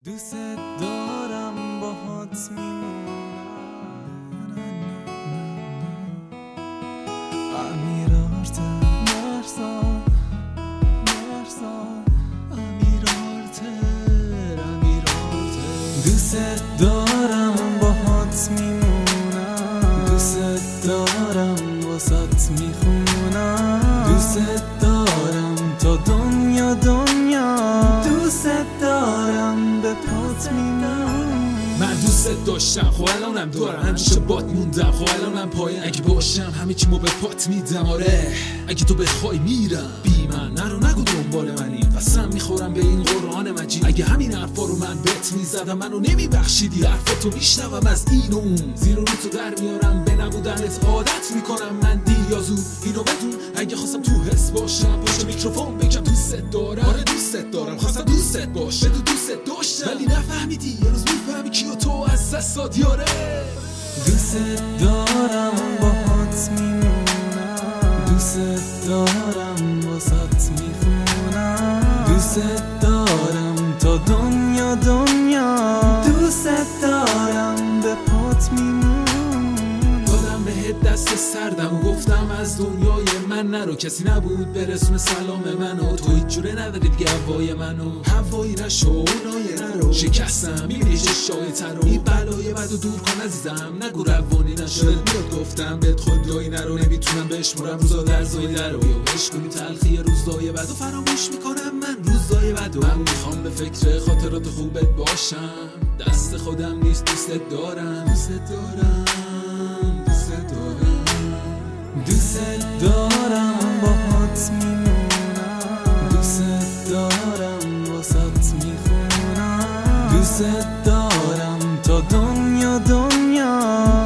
دوست دارم باهات میمونم امیرارت مرزان امیرارت دوست دارم باهات میمونم دوست دارم واسات میخونم دوست دارم تا دنیا دوست دارم به پات میمونم من دوست داشتم خب الانم دارم همیشه بات موندم خب الانم پایم اگه باشم همه چیمو به پات میدم آره اگه تو بخوای میرم بی من نرو نگو دنبال منی قسم میخورم به این قرآن مجید اگه همین حرفا رو من بهت میزدم منو نمیبخشیدی حرفاتو میشنوم از این و اون زیر و رو تو در میارم به نبودنت عادت میکنم من دیر یا زود اینو بدون اگه خواستم تو حس باشم پشت میکروفون بگم دوست دارم آره دوست دارم خواستم دوست باش بدون دوست داشتم ولی نفهمیدی یه روز میفهمی کیو تو از دست دادی آره دوست دارم باهات میمونم دوست دارم واسات میخونم دوست دارم تا دنیا دوست دارم به پات میمونم دادم بهت دست سردم و گفتم از دنیای من نرو کسی نبود برسونه سلام منو تو هیچ جوره نداری دیگه هوای منو هوایی نشو اونای نرو شکستم میبینی شای ترو این بلای بدو دور کن عزیزم نگو روانی نشد میاد گفتم بهت خدایی نرو نمیتونم بشمرم روزا درزای درو عشق کنی تلخی روزای بدو فراموش میکنم من روزای بدو من میخوام به فکر خاطرات خوبت باشم دست خودم نیست دوست دارم دوست دارم باهات میمونم دوست دارم واسات میخونم دوست دارم تا دنیا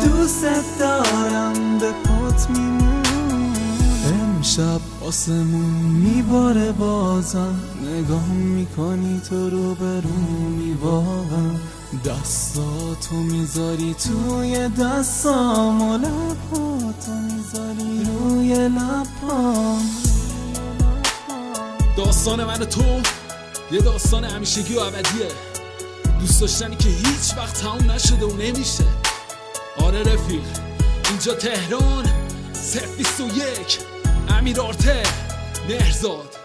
دوست دارم به پات میمونم امشب آسمون میباره بازم نگاه میکنی تو رو برو واقعا دستاتو میذاری توی دستام و لباتو میذاری روی لبام داستان من و تو یه داستان همیشگی و ابدیه دوست داشتنی که هیچ وقت تموم نشده و نمیشه آره رفیق اینجا تهران 021 امیرارت مهرزاد